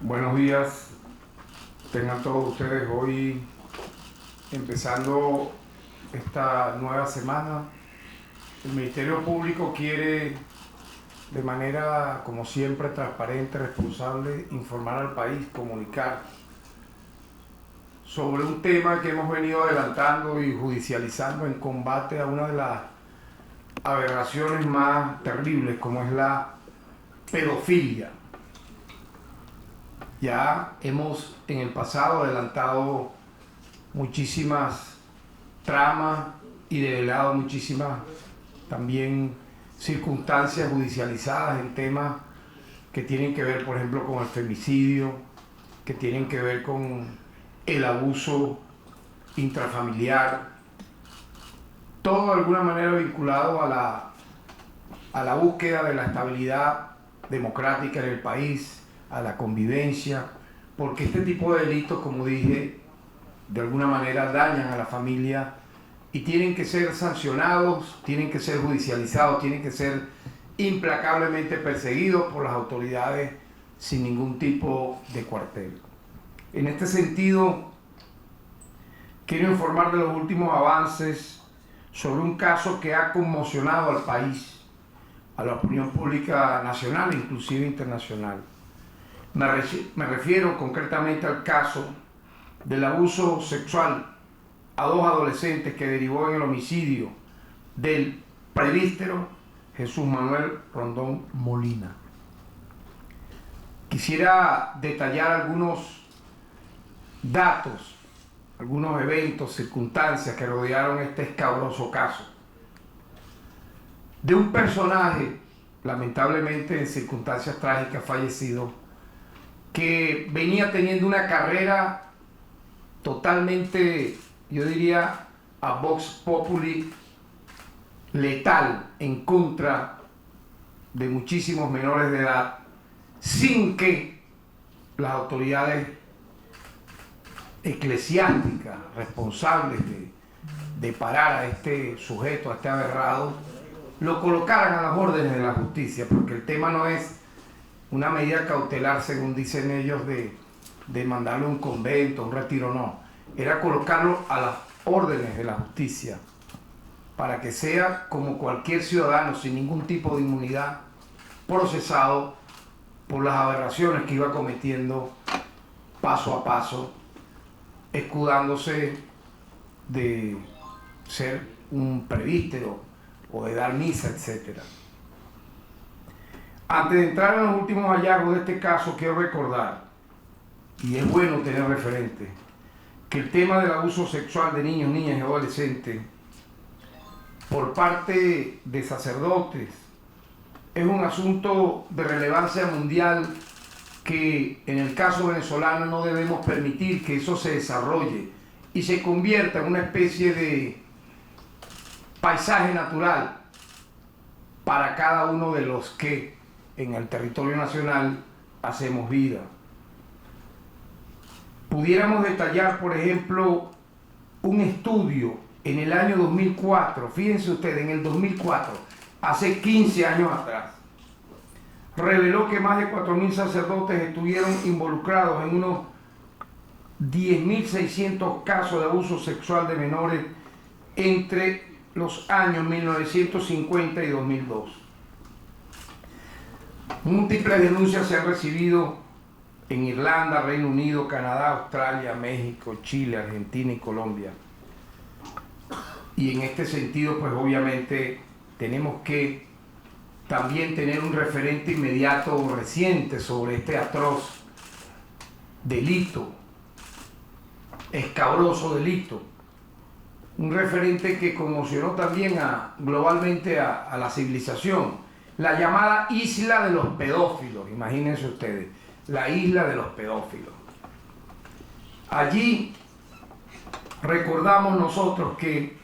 Buenos días, tengan todos ustedes hoy empezando esta nueva semana. El Ministerio Público quiere, de manera como siempre transparente, responsable, informar al país, comunicar sobre un tema que hemos venido adelantando y judicializando en combate a una de las aberraciones más terribles, como es la pedofilia. Ya hemos en el pasado adelantado muchísimas tramas y develado muchísimas también circunstancias judicializadas en temas que tienen que ver, por ejemplo, con el femicidio, que tienen que ver con el abuso intrafamiliar, todo de alguna manera vinculado a la búsqueda de la estabilidad democrática en el país, a la convivencia, porque este tipo de delitos, como dije, de alguna manera dañan a la familia y tienen que ser sancionados, tienen que ser judicializados, tienen que ser implacablemente perseguidos por las autoridades sin ningún tipo de cuartel. En este sentido, quiero informar de los últimos avances sobre un caso que ha conmocionado al país, a la opinión pública nacional e inclusive internacional. Me refiero concretamente al caso del abuso sexual a dos adolescentes que derivó en el homicidio del presbítero Jesús Manuel Rondón Molina. Quisiera detallar algunos datos, algunos eventos, circunstancias que rodearon este escabroso caso. De un personaje, lamentablemente en circunstancias trágicas fallecido, que venía teniendo una carrera totalmente, yo diría, a Vox Populi, letal en contra de muchísimos menores de edad, sin que las autoridades eclesiásticas responsables de parar a este sujeto, a este aberrado, lo colocaran a las órdenes de la justicia, porque el tema no es una medida cautelar, según dicen ellos, de mandarlo a un convento, a un retiro, no. Era colocarlo a las órdenes de la justicia, para que sea como cualquier ciudadano, sin ningún tipo de inmunidad, procesado por las aberraciones que iba cometiendo paso a paso, escudándose de ser un presbítero o de dar misa, etcétera. Antes de entrar en los últimos hallazgos de este caso, quiero recordar, y es bueno tener referente, que el tema del abuso sexual de niños, niñas y adolescentes por parte de sacerdotes es un asunto de relevancia mundial que en el caso venezolano no debemos permitir que eso se desarrolle y se convierta en una especie de paisaje natural para cada uno de los que en el territorio nacional hacemos vida. Pudiéramos detallar, por ejemplo, un estudio en el año 2004, fíjense ustedes, en el 2004, hace 15 años atrás, reveló que más de 4.000 sacerdotes estuvieron involucrados en unos 10.600 casos de abuso sexual de menores entre los años 1950 y 2002. Múltiples denuncias se han recibido en Irlanda, Reino Unido, Canadá, Australia, México, Chile, Argentina y Colombia. Y en este sentido, pues obviamente tenemos que también tener un referente inmediato o reciente sobre este atroz delito, escabroso delito. Un referente que conmocionó también globalmente a la civilización. La llamada isla de los pedófilos, imagínense ustedes, la isla de los pedófilos. Allí recordamos nosotros que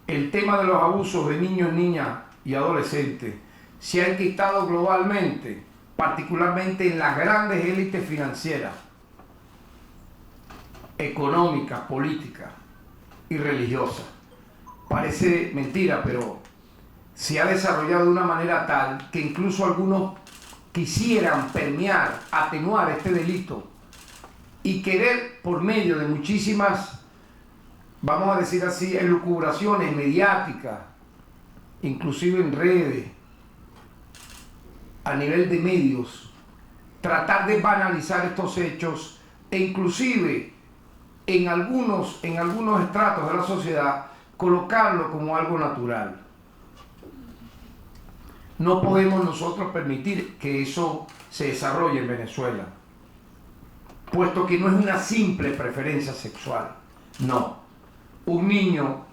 el tema de los abusos de niños, niñas y adolescentes se ha enquistado globalmente, particularmente en las grandes élites financieras, económicas, políticas y religiosas. Parece mentira, pero se ha desarrollado de una manera tal que incluso algunos quisieran permear, atenuar este delito y querer por medio de muchísimas, vamos a decir así, elucubraciones mediáticas, inclusive en redes, a nivel de medios, tratar de banalizar estos hechos e inclusive en algunos estratos de la sociedad colocarlo como algo natural. No podemos nosotros permitir que eso se desarrolle en Venezuela, puesto que no es una simple preferencia sexual. No. Un niño,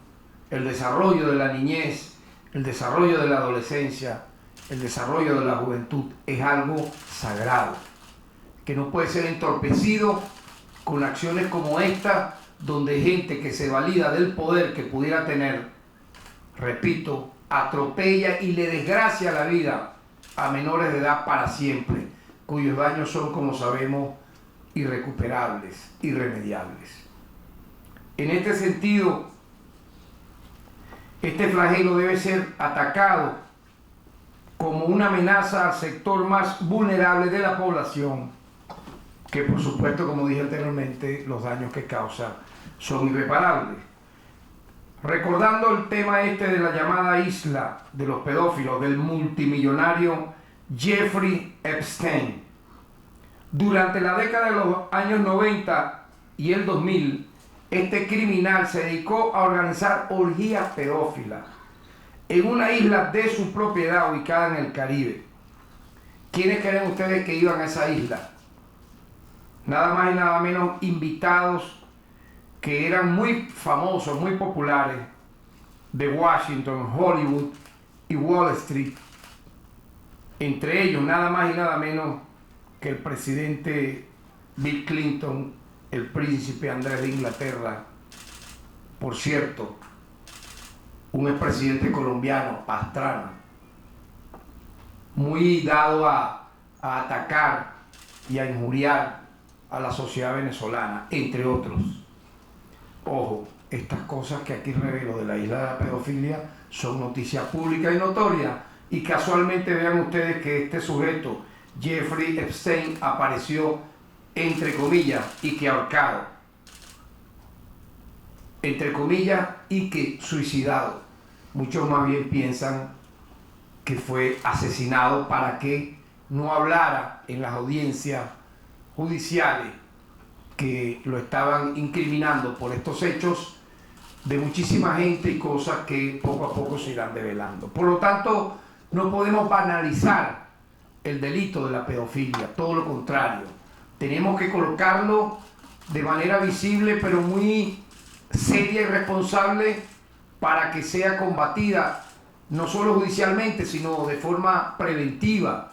el desarrollo de la niñez, el desarrollo de la adolescencia, el desarrollo de la juventud es algo sagrado, que no puede ser entorpecido con acciones como esta, donde gente que se valida del poder que pudiera tener, repito, atropella y le desgracia la vida a menores de edad para siempre, cuyos daños son, como sabemos, irrecuperables, irremediables. En este sentido, este flagelo debe ser atacado como una amenaza al sector más vulnerable de la población, que por supuesto, como dije anteriormente, los daños que causa son irreparables. Recordando el tema este de la llamada isla de los pedófilos del multimillonario Jeffrey Epstein, durante la década de los años 90 y el 2000, este criminal se dedicó a organizar orgías pedófilas en una isla de su propiedad ubicada en el Caribe. ¿Quiénes creen ustedes que iban a esa isla? Nada más y nada menos invitados que eran muy famosos, muy populares, de Washington, Hollywood y Wall Street. Entre ellos, nada más y nada menos que el presidente Bill Clinton, el príncipe Andrés de Inglaterra, por cierto, un expresidente colombiano, Pastrana, muy dado a atacar y a injuriar a la sociedad venezolana, entre otros. Ojo, estas cosas que aquí revelo de la isla de la pedofilia son noticia pública y notoria, y casualmente vean ustedes que este sujeto, Jeffrey Epstein, apareció entre comillas y que ahorcado, entre comillas y que suicidado. Muchos más bien piensan que fue asesinado para que no hablara en las audiencias judiciales que lo estaban incriminando por estos hechos de muchísima gente y cosas que poco a poco se irán develando. Por lo tanto, no podemos banalizar el delito de la pedofilia, todo lo contrario. Tenemos que colocarlo de manera visible, pero muy seria y responsable, para que sea combatida no solo judicialmente, sino de forma preventiva,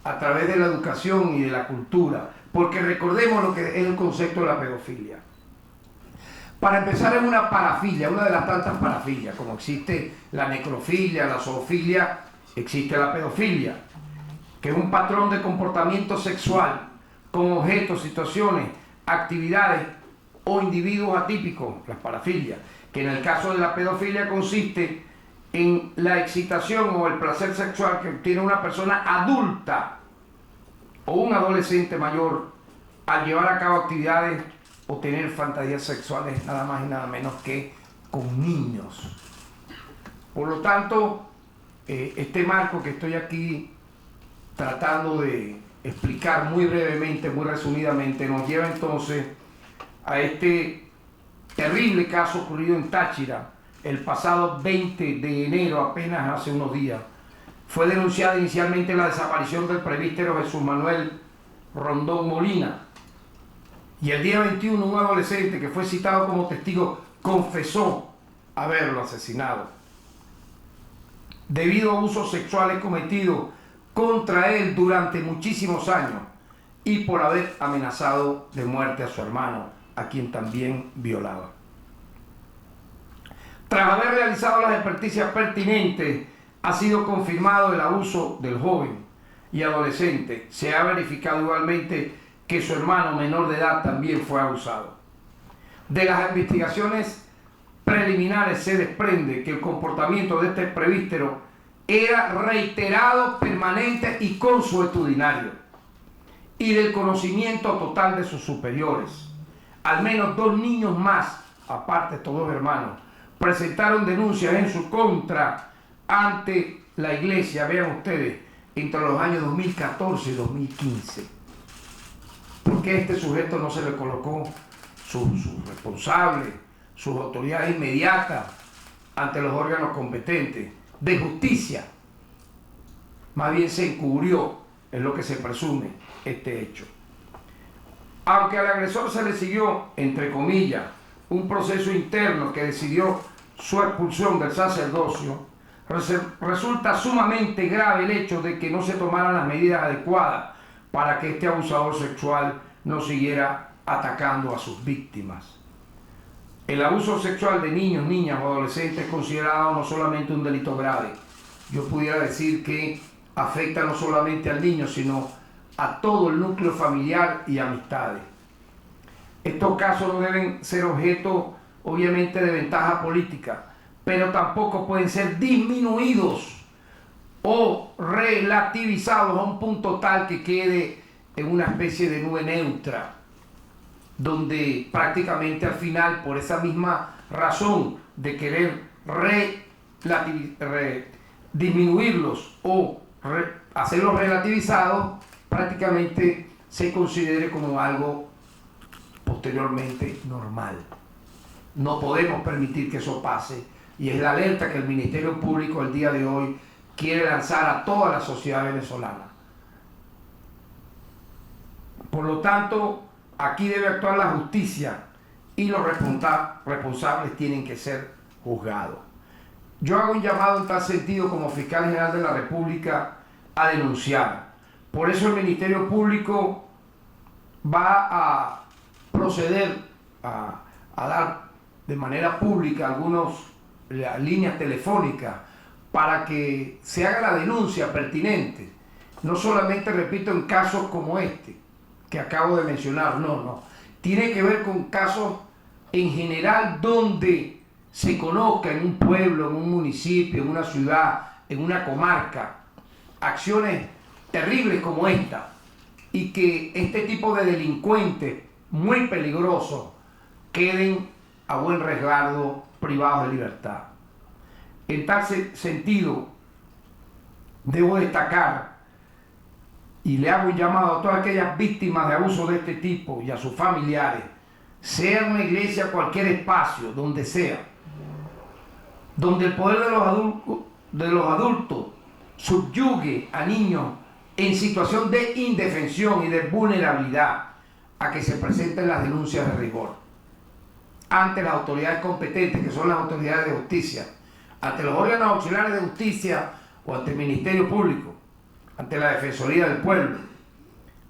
a través de la educación y de la cultura. Porque recordemos lo que es el concepto de la pedofilia. Para empezar, es una parafilia, una de las tantas parafilias. Como existe la necrofilia, la zoofilia, existe la pedofilia, que es un patrón de comportamiento sexual con objetos, situaciones, actividades o individuos atípicos, las parafilias, que en el caso de la pedofilia consiste en la excitación o el placer sexual que obtiene una persona adulta o un adolescente mayor al llevar a cabo actividades o tener fantasías sexuales nada más y nada menos que con niños. Por lo tanto, este marco que estoy aquí tratando de explicar muy brevemente, muy resumidamente, nos lleva entonces a este terrible caso ocurrido en Táchira el pasado 20 de enero, apenas hace unos días. Fue denunciada inicialmente la desaparición del presbítero Jesús Manuel Rondón Molina, y el día 21 un adolescente que fue citado como testigo confesó haberlo asesinado debido a abusos sexuales cometidos contra él durante muchísimos años y por haber amenazado de muerte a su hermano, a quien también violaba. Tras haber realizado las experticias pertinentes, ha sido confirmado el abuso del joven y adolescente. Se ha verificado igualmente que su hermano menor de edad también fue abusado. De las investigaciones preliminares se desprende que el comportamiento de este presbítero era reiterado, permanente y consuetudinario, y del conocimiento total de sus superiores. Al menos 2 niños más, aparte de estos 2 hermanos, presentaron denuncias en su contra ante la iglesia, vean ustedes, entre los años 2014 y 2015. ¿Por qué a este sujeto no se le colocó sus responsables, sus autoridades inmediatas ante los órganos competentes de justicia? Más bien se encubrió, es lo que se presume, este hecho. Aunque al agresor se le siguió, entre comillas, un proceso interno que decidió su expulsión del sacerdocio, resulta sumamente grave el hecho de que no se tomaran las medidas adecuadas para que este abusador sexual no siguiera atacando a sus víctimas. El abuso sexual de niños, niñas o adolescentes es considerado no solamente un delito grave. Yo pudiera decir que afecta no solamente al niño, sino a todo el núcleo familiar y amistades. Estos casos no deben ser objeto, obviamente, de ventaja política, pero tampoco pueden ser disminuidos o relativizados a un punto tal que quede en una especie de nube neutra, donde prácticamente al final, por esa misma razón de querer disminuirlos o hacerlos relativizados, prácticamente se considere como algo posteriormente normal. No podemos permitir que eso pase, y es la alerta que el Ministerio Público el día de hoy quiere lanzar a toda la sociedad venezolana. Por lo tanto, aquí debe actuar la justicia y los responsables tienen que ser juzgados. Yo hago un llamado en tal sentido como fiscal general de la República a denunciar. Por eso el Ministerio Público va a proceder a dar de manera pública algunas líneas telefónicas para que se haga la denuncia pertinente. No solamente, repito, en casos como este que acabo de mencionar, no. Tiene que ver con casos en general donde se conozca en un pueblo, en un municipio, en una ciudad, en una comarca, acciones terribles como esta, y que este tipo de delincuentes muy peligrosos queden a buen resguardo privados de libertad. En tal sentido, debo destacar y le hago un llamado a todas aquellas víctimas de abuso de este tipo y a sus familiares, sea una iglesia, cualquier espacio, donde sea, donde el poder de los adultos subyugue a niños en situación de indefensión y de vulnerabilidad, a que se presenten las denuncias de rigor ante las autoridades competentes, que son las autoridades de justicia, ante los órganos auxiliares de justicia o ante el Ministerio Público, ante la Defensoría del Pueblo,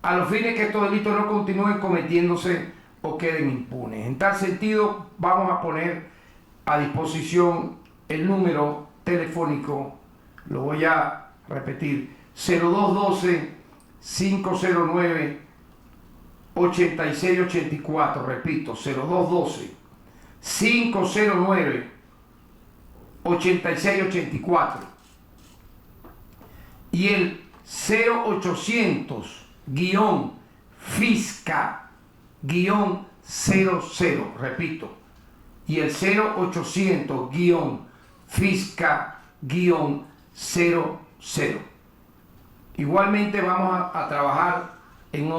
a los fines que estos delitos no continúen cometiéndose o queden impunes. En tal sentido, vamos a poner a disposición el número telefónico, lo voy a repetir, 0212-509-8684, repito, 0212-509-8684, y el 0800-FISCA-00, repito, y el 0800-FISCA-00. Igualmente vamos a trabajar en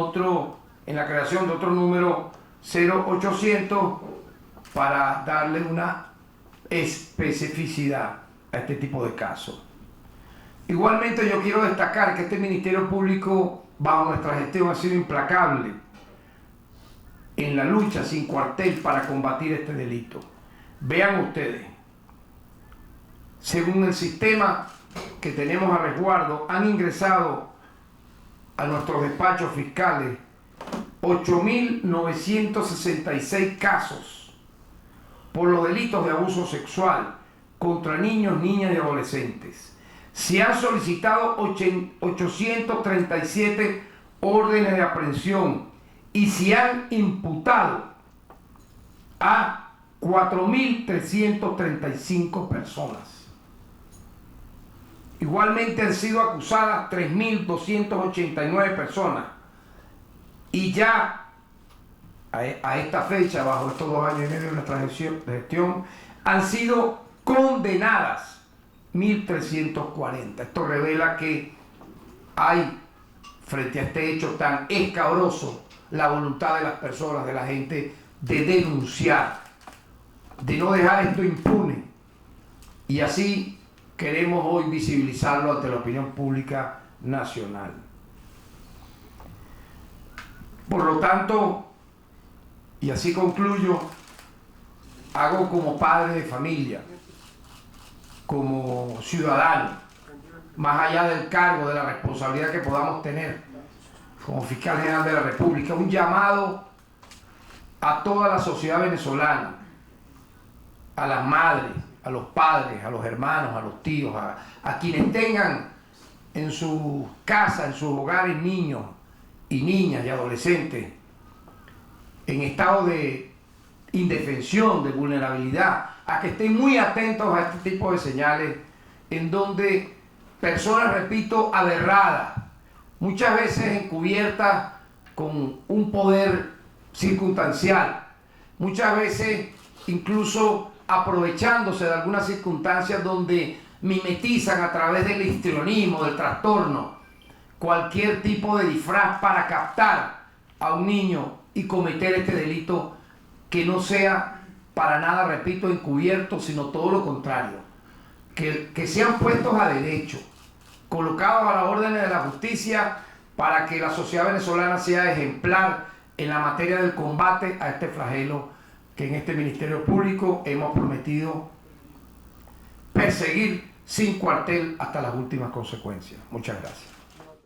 la creación de otro número 0800 para darle una especificidad a este tipo de casos. Igualmente yo quiero destacar que este Ministerio Público, bajo nuestra gestión, ha sido implacable en la lucha sin cuartel para combatir este delito. Vean ustedes, según el sistema que tenemos a resguardo, han ingresado a nuestros despachos fiscales 8.966 casos por los delitos de abuso sexual contra niños, niñas y adolescentes. Se han solicitado 837 órdenes de aprehensión y se han imputado a 4.335 personas. Igualmente han sido acusadas 3.289 personas. Y ya a esta fecha, bajo estos 2 años y medio de nuestra gestión, han sido condenadas 1.340. Esto revela que hay, frente a este hecho tan escabroso, la voluntad de las personas, de la gente, de denunciar, de no dejar esto impune. Y así queremos hoy visibilizarlo ante la opinión pública nacional. Por lo tanto, y así concluyo, hago como padre de familia, como ciudadano, más allá del cargo, de la responsabilidad que podamos tener como fiscal general de la República, un llamado a toda la sociedad venezolana, a las madres, a los padres, a los hermanos, a los tíos, a quienes tengan en sus casas, en sus hogares, niños y niñas y adolescentes en estado de indefensión, de vulnerabilidad, a que estén muy atentos a este tipo de señales en donde personas, repito, aberradas, muchas veces encubiertas con un poder circunstancial, muchas veces incluso aprovechándose de algunas circunstancias donde mimetizan a través del histrionismo, del trastorno, cualquier tipo de disfraz para captar a un niño y cometer este delito que no sea para nada, repito, encubierto, sino todo lo contrario, que sean puestos a derecho, colocados a las órdenes de la justicia para que la sociedad venezolana sea ejemplar en la materia del combate a este flagelo que en este Ministerio Público hemos prometido perseguir sin cuartel hasta las últimas consecuencias. Muchas gracias.